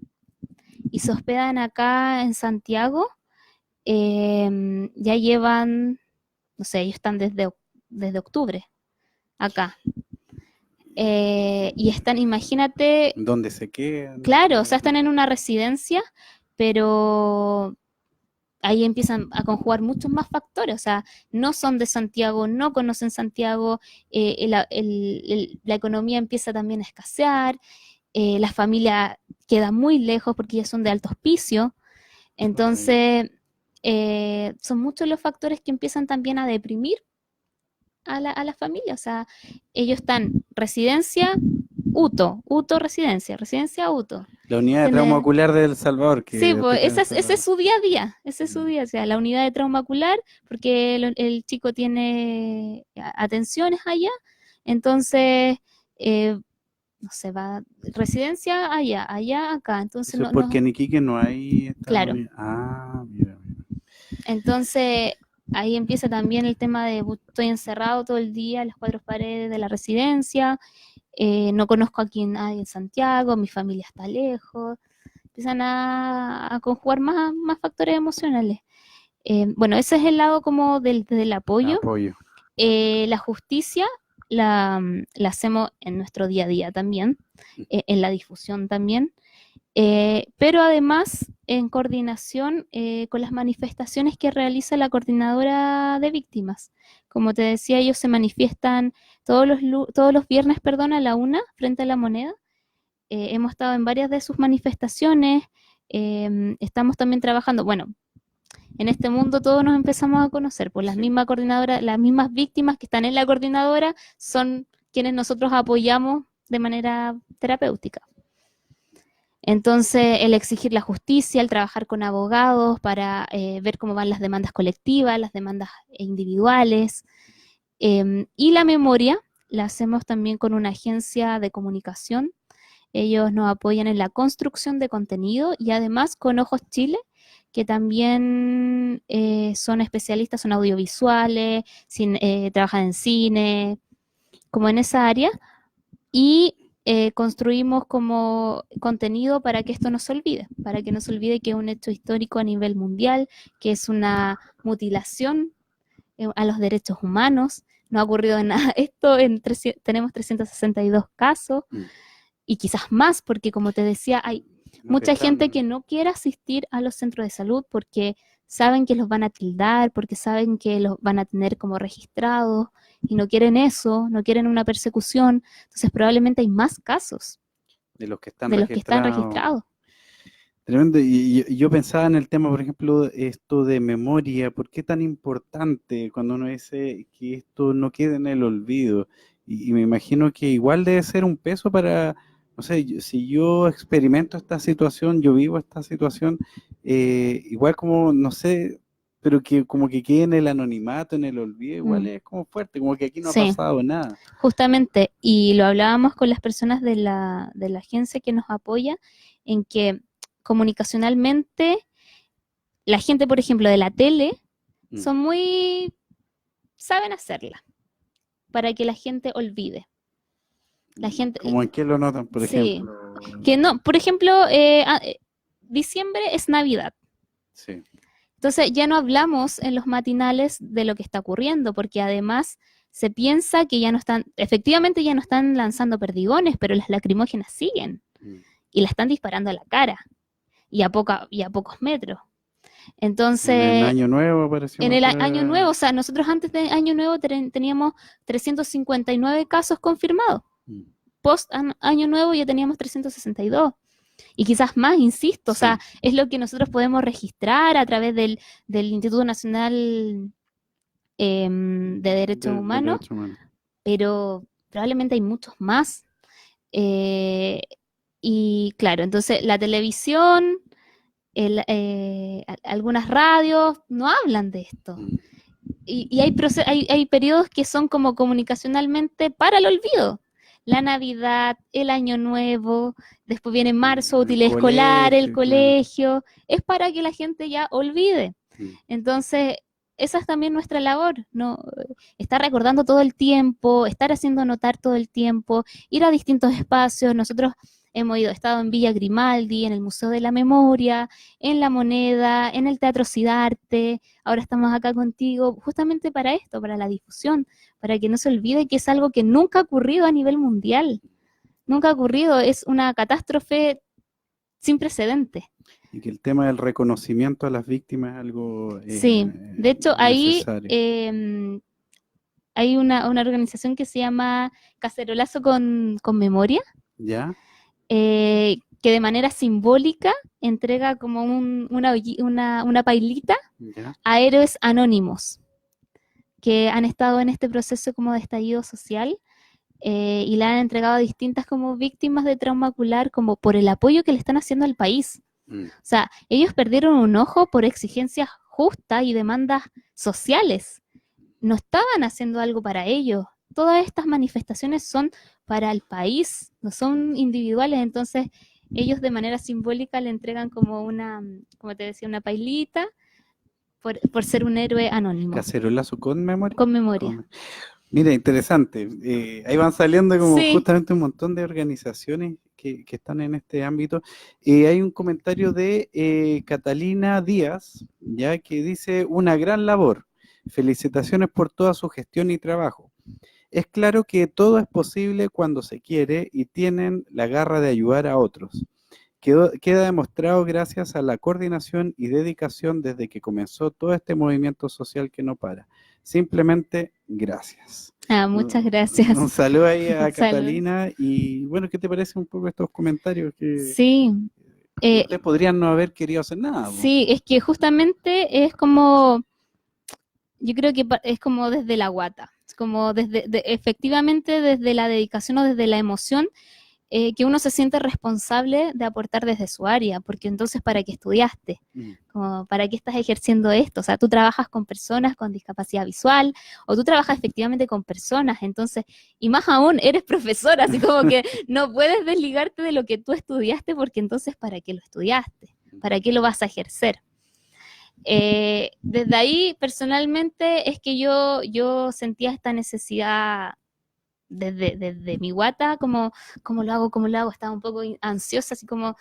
y se hospedan acá en Santiago. Ya llevan, no sé, ellos están desde octubre acá. Y están, imagínate, ¿Dónde se quedan? claro, o sea, están en una residencia, pero ahí empiezan a conjugar muchos más factores, o sea, no son de Santiago, no conocen Santiago, la economía empieza también a escasear, la familia queda muy lejos porque ya son de alto hospicio, entonces son muchos los factores que empiezan también a deprimir a la familia, o sea, ellos están residencia, UTO, residencia, UTO. La unidad de trauma ocular de El Salvador. Sí, Que pues ese es su día a día, ese es su día, o sea, la unidad de trauma ocular, porque el chico tiene atenciones allá, entonces, no sé, va, residencia allá, acá, entonces Eso es porque en Iquique no hay esta claro, unidad. Mira. entonces ahí empieza también el tema de estoy encerrado todo el día en las 4 paredes de la residencia, no conozco aquí a nadie en Santiago, mi familia está lejos, empiezan a conjugar más factores emocionales. Bueno, ese es el lado como del apoyo. La justicia la hacemos en nuestro día a día también, en la difusión también, pero además en coordinación con las manifestaciones que realiza la coordinadora de víctimas. Como te decía, ellos se manifiestan todos los viernes, perdón, a la 1 frente a la Moneda. Hemos estado en varias de sus manifestaciones. Estamos también trabajando, bueno, en este mundo todos nos empezamos a conocer, pues las mismas coordinadoras, las mismas víctimas que están en la coordinadora son quienes nosotros apoyamos de manera terapéutica. Entonces, el exigir la justicia, el trabajar con abogados para ver cómo van las demandas colectivas, las demandas individuales, y la memoria la hacemos también con una agencia de comunicación. Ellos nos apoyan en la construcción de contenido y además con Ojos Chile, que también son especialistas, son audiovisuales, trabajan en cine, como en esa área, y construimos como contenido para que esto no se olvide, para que no se olvide que es un hecho histórico a nivel mundial, que es una mutilación a los derechos humanos. No ha ocurrido nada. Esto tenemos 362 casos y quizás más, porque como te decía, hay mucha gente que no quiere asistir a los centros de salud porque saben que los van a tildar, porque saben que los van a tener como registrados y no quieren eso, no quieren una persecución. Entonces probablemente hay más casos de los que están registrados. Tremendo. Y yo pensaba en el tema, por ejemplo, esto de memoria. ¿Por qué tan importante cuando uno dice que esto no quede en el olvido? Y me imagino que igual debe ser un peso para, no sé, si yo experimento esta situación, yo vivo esta situación, igual como, no sé, pero que como que quede en el anonimato, en el olvido, igual es como fuerte, como que aquí no ha pasado nada. Justamente, y lo hablábamos con las personas de la agencia que nos apoya, en que comunicacionalmente la gente, por ejemplo, de la tele, saben hacerla para que la gente olvide. La gente, ¿Cómo en qué lo notan, por ejemplo? Que no, por ejemplo, diciembre es Navidad. Sí. Entonces ya no hablamos en los matinales de lo que está ocurriendo, porque además se piensa que efectivamente ya no están lanzando perdigones, pero las lacrimógenas siguen y la están disparando a la cara y a pocos metros. Entonces, en el Año Nuevo apareció. En el Año Nuevo, o sea, nosotros antes de Año Nuevo teníamos 359 casos confirmados. Post Año Nuevo ya teníamos 362. Y quizás más, insisto, o sea, es lo que nosotros podemos registrar a través del Instituto Nacional de Derechos Humanos, pero probablemente hay muchos más. Y claro, entonces la televisión, algunas radios no hablan de esto. Y hay periodos que son como comunicacionalmente para el olvido. La Navidad, el Año Nuevo, después viene marzo, útil escolar, el colegio, es para que la gente ya olvide. Entonces, esa es también nuestra labor, ¿no? Estar recordando todo el tiempo, estar haciendo notar todo el tiempo, ir a distintos espacios. Nosotros hemos estado en Villa Grimaldi, en el Museo de la Memoria, en La Moneda, en el Teatro Sidarte. Ahora estamos acá contigo justamente para esto, para la difusión, para que no se olvide que es algo que nunca ha ocurrido a nivel mundial. Nunca ha ocurrido, es una catástrofe sin precedentes. Y que el tema del reconocimiento a las víctimas es algo sí, de hecho ahí hay una organización que se llama Cacerolazo con Memoria. ¿Ya? Que de manera simbólica entrega como una pailita a héroes anónimos que han estado en este proceso como de estallido social y la han entregado a distintas como víctimas de trauma ocular como por el apoyo que le están haciendo al país. O sea, ellos perdieron un ojo por exigencias justas y demandas sociales. No estaban haciendo algo para ellos. Todas estas manifestaciones son para el país, no son individuales, entonces ellos de manera simbólica le entregan como como te decía, una pailita por ser un héroe anónimo. Cacerolazo con memoria. Con memoria. Mira, interesante. Ahí van saliendo como justamente un montón de organizaciones que están en este ámbito. Hay un comentario de Catalina Díaz, ya que dice: una gran labor. Felicitaciones por toda su gestión y trabajo. Es claro que todo es posible cuando se quiere y tienen la garra de ayudar a otros. queda demostrado gracias a la coordinación y dedicación desde que comenzó todo este movimiento social que no para. Simplemente gracias. Muchas gracias. Un saludo ahí a Salud. Catalina y bueno, ¿qué te parece un poco estos comentarios que Sí. ustedes podrían no haber querido hacer nada? Sí, es que justamente es como, yo creo que es como desde la guata, es como efectivamente desde la dedicación o desde la emoción, que uno se siente responsable de aportar desde su área, porque entonces ¿para qué estudiaste? Como, ¿para qué estás ejerciendo esto? O sea, tú trabajas con personas con discapacidad visual, o tú trabajas efectivamente con personas, entonces, y más aún, eres profesora, así como que no puedes desligarte de lo que tú estudiaste, porque entonces ¿para qué lo estudiaste? ¿Para qué lo vas a ejercer? Desde ahí, personalmente, es que yo sentía esta necesidad desde mi guata, ¿cómo lo hago? ¿Cómo lo hago? Estaba un poco ansiosa, así como...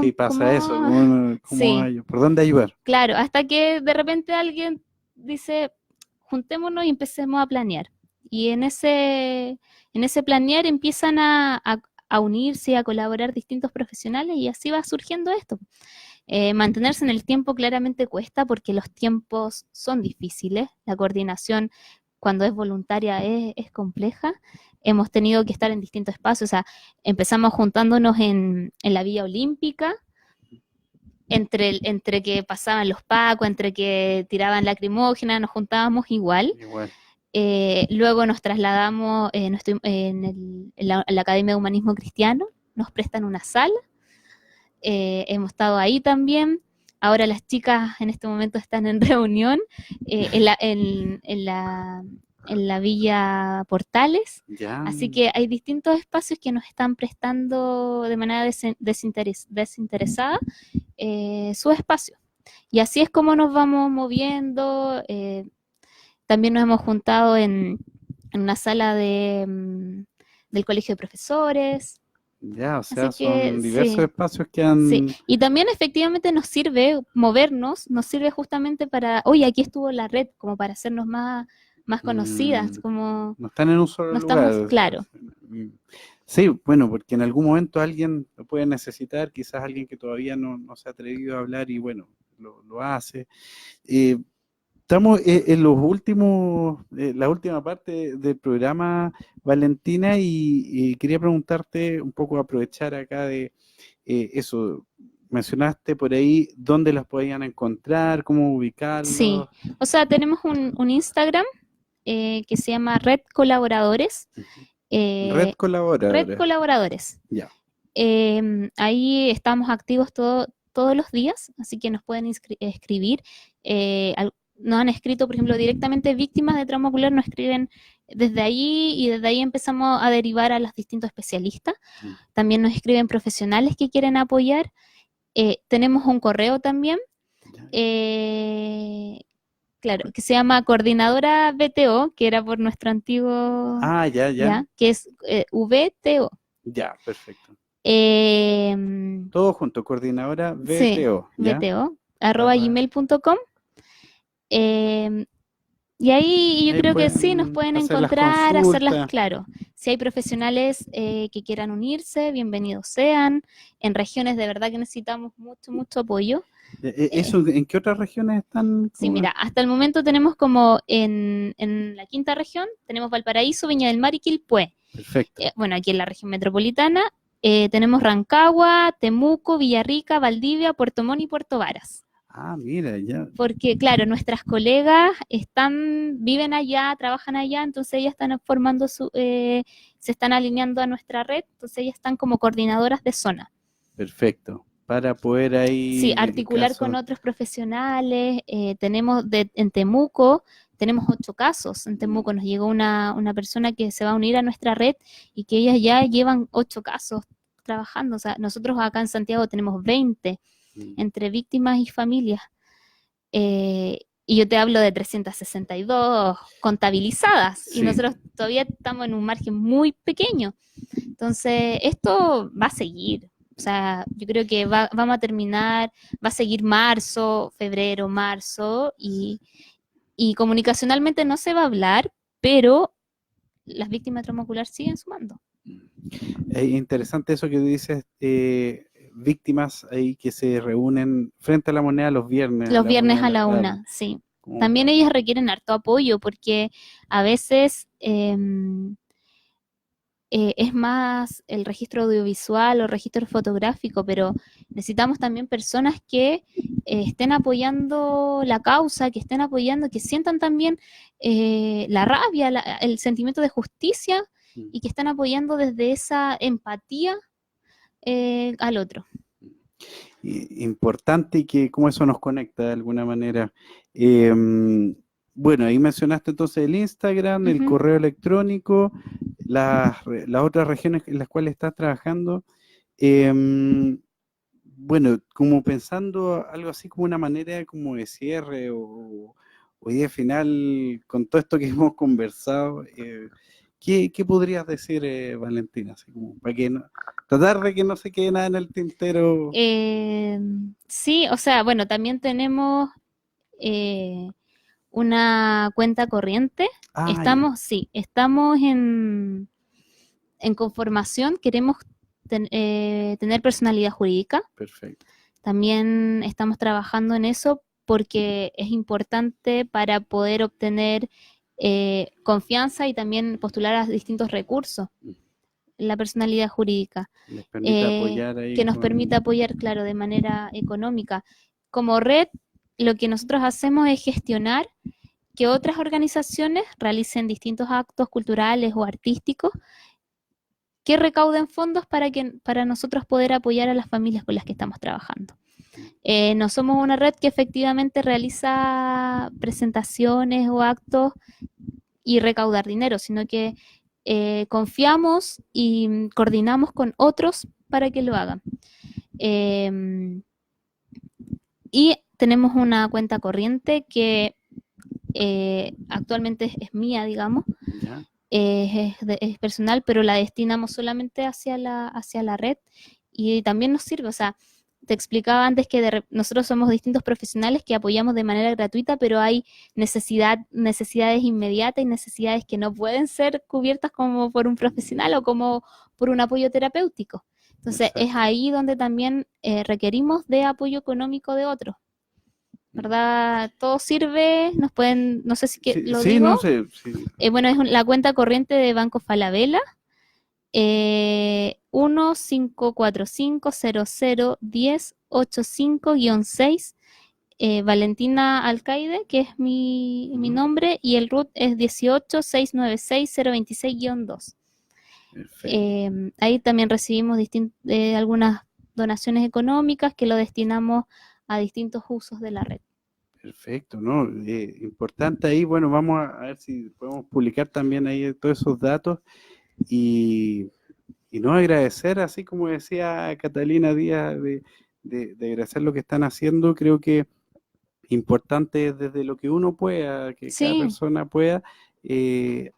Sí, pasa eso, ¿cómo sí, ¿por dónde ayudar? claro, hasta que de repente alguien dice, juntémonos y empecemos a planear. Y en ese planear empiezan a unirse y a colaborar distintos profesionales y así va surgiendo esto. Mantenerse en el tiempo claramente cuesta porque los tiempos son difíciles, la coordinación cuando es voluntaria es compleja. Hemos tenido que estar en distintos espacios, o sea, empezamos juntándonos en la Villa Olímpica, entre que pasaban los pacos, entre que tiraban lacrimógena, nos juntábamos igual. Luego nos trasladamos en la Academia de Humanismo Cristiano, nos prestan una sala. Hemos estado ahí también. Ahora las chicas en este momento están en reunión en la Villa Portales. Ya. Así que hay distintos espacios que nos están prestando de manera desinteresada su espacio. Y así es como nos vamos moviendo. También nos hemos juntado en una sala del Colegio de Profesores. Ya, o sea, Así que, son diversos sí, espacios que han... sí. Y también efectivamente nos sirve movernos, nos sirve justamente para, oye, aquí estuvo la red, como para hacernos más conocidas, como... No están en un solo No lugar. estamos, claro. Sí, bueno, porque en algún momento alguien lo puede necesitar, quizás alguien que todavía no se ha atrevido a hablar y bueno, lo hace. Estamos en los últimos, la última parte del programa, Valentina, y quería preguntarte un poco, aprovechar acá de eso. Mencionaste por ahí dónde las podían encontrar, cómo ubicarlos. Sí, o sea, tenemos un Instagram que se llama Red Colaboradores. Red Colaboradores. Red Colaboradores. Ya. Ahí estamos activos todos los días, así que nos pueden escribir. Nos han escrito, por ejemplo, directamente víctimas de trauma ocular, nos escriben desde ahí y desde ahí empezamos a derivar a los distintos especialistas. También nos escriben profesionales que quieren apoyar. Tenemos un correo también, claro, que se llama Coordinadora BTO, que era por nuestro antiguo... ya. Que es VTO. Ya, perfecto. Todo junto, Coordinadora VTO. Sí, VTO, @gmail.com. Y ahí yo creo que sí, nos pueden encontrar, hacerlas, claro. Si hay profesionales que quieran unirse, bienvenidos sean. En regiones de verdad que necesitamos mucho apoyo. ¿Eso en qué otras regiones están? Sí, mira, hasta el momento tenemos como en la quinta región, tenemos Valparaíso, Viña del Mar y Quilpué. Perfecto. Bueno, aquí en la región metropolitana tenemos Rancagua, Temuco, Villarrica, Valdivia, Puerto Montt y Puerto Varas. Ah, mira, ya. Porque, claro, nuestras colegas viven allá, trabajan allá, entonces ellas están formando se están alineando a nuestra red, entonces ellas están como coordinadoras de zona. Perfecto. Para poder ahí... Sí, articular con otros profesionales. Tenemos en Temuco, tenemos 8 casos. En Temuco nos llegó una persona que se va a unir a nuestra red y que ellas ya llevan 8 casos trabajando. O sea, nosotros acá en Santiago tenemos 20 entre víctimas y familias. Y yo te hablo de 362 contabilizadas, sí. Y nosotros todavía estamos en un margen muy pequeño. Entonces, esto va a seguir. O sea, yo creo que vamos a terminar, va a seguir marzo, febrero, marzo, y comunicacionalmente no se va a hablar, pero las víctimas de trauma ocular siguen sumando. Es interesante eso que dices, víctimas ahí que se reúnen frente a la moneda los viernes. Los viernes a la claro, 1, sí. como También para- ellas requieren harto apoyo porque a veces es más el registro audiovisual o registro fotográfico, pero necesitamos también personas que estén apoyando la causa, que estén apoyando, que sientan también la rabia, el sentimiento de justicia y que estén apoyando desde esa empatía al otro. Importante y que cómo eso nos conecta de alguna manera. Bueno, ahí mencionaste entonces el Instagram, el correo electrónico, las otras regiones en las cuales estás trabajando. Bueno, como pensando algo así como una manera como de cierre o idea final con todo esto que hemos conversado, ¿qué podrías decir, Valentina? Así como para que tratar de que no se quede nada en el tintero. Sí, o sea, bueno, también tenemos una cuenta corriente. Ya, Estamos en conformación, queremos tener personalidad jurídica. perfecto. También estamos trabajando en eso porque es importante para poder obtener confianza y también postular a distintos recursos. La personalidad jurídica, Les permite apoyar ahí que nos permite apoyar, claro, de manera económica. Como red, lo que nosotros hacemos es gestionar que otras organizaciones realicen distintos actos culturales o artísticos que recauden fondos para nosotros poder apoyar a las familias con las que estamos trabajando. No somos una red que efectivamente realiza presentaciones o actos y recaudar dinero, sino que confiamos y coordinamos con otros para que lo hagan. Y tenemos una cuenta corriente que actualmente es mía, digamos, es personal, pero la destinamos solamente hacia la red y también nos sirve, o sea, te explicaba antes que nosotros somos distintos profesionales que apoyamos de manera gratuita, pero hay necesidades inmediatas y necesidades que no pueden ser cubiertas como por un profesional o como por un apoyo terapéutico. Entonces, Exacto. es ahí donde también requerimos de apoyo económico de otros. ¿Verdad? Todo sirve, nos pueden, no sé si lo sí, digo. no sé. Sí. Bueno, es la cuenta corriente de Banco Falabella, 1-545-00-1085-6, Valentina Alcaide, que es mi nombre, y el RUT es 18-696-026-2. Ahí también recibimos algunas donaciones económicas que lo destinamos a distintos usos de la red. Perfecto, ¿no? Importante ahí, bueno, vamos a ver si podemos publicar también ahí todos esos datos y no agradecer, así como decía Catalina Díaz, de agradecer lo que están haciendo. Creo que importante desde lo que uno pueda, que cada persona pueda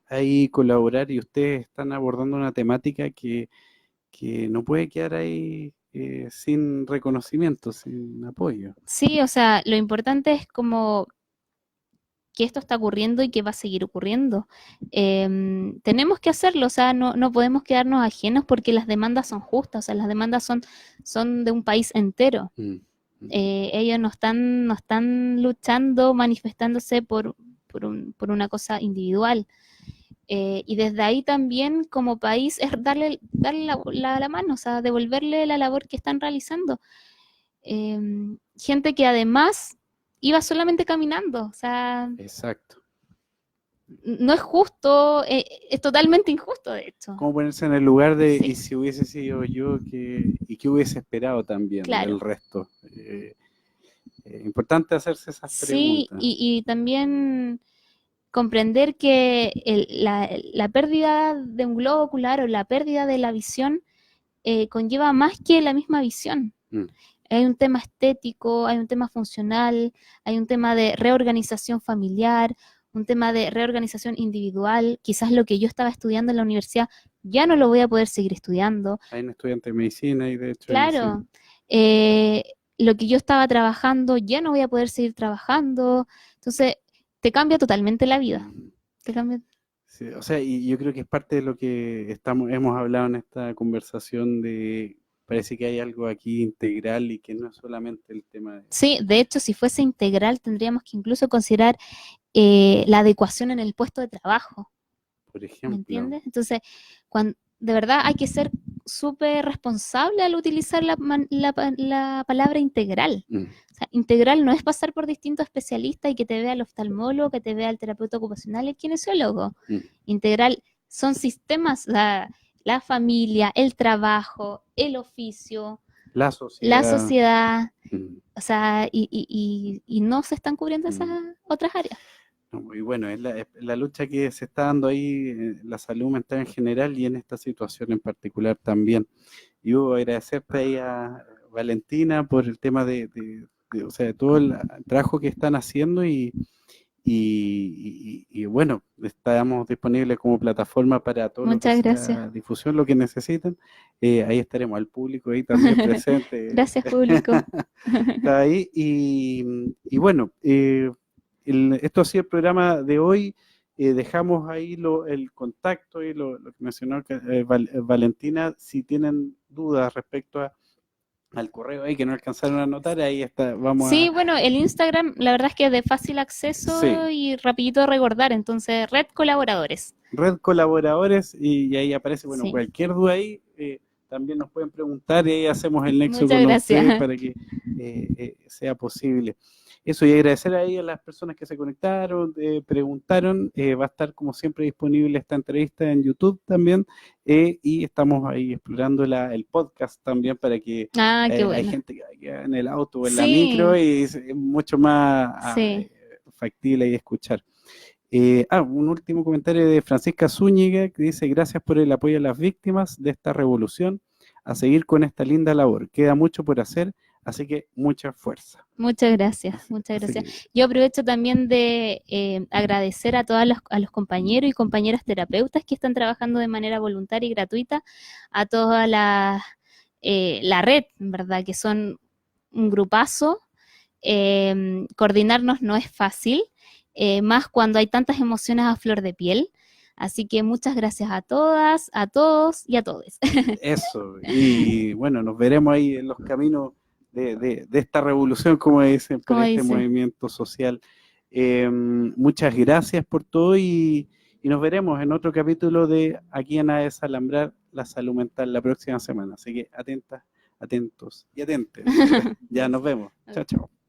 ahí colaborar, y ustedes están abordando una temática que no puede quedar ahí sin reconocimiento, sin apoyo. Sí, o sea, lo importante es como que esto está ocurriendo y que va a seguir ocurriendo. Tenemos que hacerlo, o sea, no podemos quedarnos ajenos porque las demandas son justas, o sea, las demandas son de un país entero. Ellos no están luchando, manifestándose por una cosa individual. Y desde ahí también como país es darle la mano, o sea, devolverle la labor que están realizando. Gente que además iba solamente caminando, o sea, exacto. No es justo, es totalmente injusto, de hecho. ¿Cómo ponerse en el lugar de, y si hubiese sido yo, y qué hubiese esperado también del resto? Importante hacerse esas preguntas. Sí, y también comprender que la pérdida de un globo ocular o la pérdida de la visión conlleva más que la misma visión. Hay un tema estético, hay un tema funcional, hay un tema de reorganización familiar, un tema de reorganización individual. Quizás lo que yo estaba estudiando en la universidad ya no lo voy a poder seguir estudiando. Hay un estudiante de medicina y de hecho... Claro. Lo que yo estaba trabajando ya no voy a poder seguir trabajando. Entonces, te cambia totalmente la vida. Te cambia. Sí, o sea, y yo creo que es parte de lo que hemos hablado en esta conversación parece que hay algo aquí integral y que no es solamente el tema de... Sí, de hecho, si fuese integral, tendríamos que incluso considerar la adecuación en el puesto de trabajo. Por ¿Me ejemplo. entiendes? Entonces, de verdad hay que ser súper responsable al utilizar la palabra integral. O sea, integral no es pasar por distintos especialistas y que te vea el oftalmólogo, que te vea el terapeuta ocupacional y el kinesiólogo. Integral son sistemas, la familia, el trabajo, el oficio, la sociedad, o sea, y no se están cubriendo esas otras áreas. Y bueno, es la lucha que se está dando ahí, la salud mental en general y en esta situación en particular también. Y Hugo, agradecerte ahí a Valentina por el tema o sea, de todo el trabajo que están haciendo y bueno, estamos disponibles como plataforma para todo lo que Muchas sea gracias. difusión, lo que necesiten. Ahí estaremos, al público ahí también presente. Gracias, público. Está ahí y bueno, esto ha sido el programa de hoy. Dejamos ahí el contacto y lo que mencionó Valentina. Si tienen dudas respecto al correo ahí que no alcanzaron a anotar, ahí está. Sí, bueno, el Instagram la verdad es que es de fácil acceso Sí. y rapidito de recordar, entonces Red Colaboradores. Red Colaboradores y ahí aparece, bueno, Sí. cualquier duda ahí, también nos pueden preguntar y ahí hacemos el nexo Muchas con gracias. ustedes para que sea posible. Eso, y agradecer ahí a las personas que se conectaron, preguntaron, va a estar como siempre disponible esta entrevista en YouTube también, y estamos ahí explorando el podcast también para que qué bueno. hay gente que va en el auto o en Sí. la micro y es mucho más Sí. factible ahí escuchar. Un último comentario de Francisca Zúñiga que dice: gracias por el apoyo a las víctimas de esta revolución, a seguir con esta linda labor, queda mucho por hacer, así que mucha fuerza. Muchas gracias, muchas gracias. Yo aprovecho también de agradecer a todos los compañeros y compañeras terapeutas que están trabajando de manera voluntaria y gratuita, a toda la red, ¿verdad? Que son un grupazo. Coordinarnos no es fácil, más cuando hay tantas emociones a flor de piel. Así que muchas gracias a todas, a todos y a todos. Eso, y bueno, nos veremos ahí en los caminos de esta revolución, como dicen, por este movimiento social. Muchas gracias por todo y nos veremos en otro capítulo de Aquí en Desalambrar la Salud Mental la próxima semana. Así que atentas, atentos y atentes. Ya nos vemos. Chao, chao.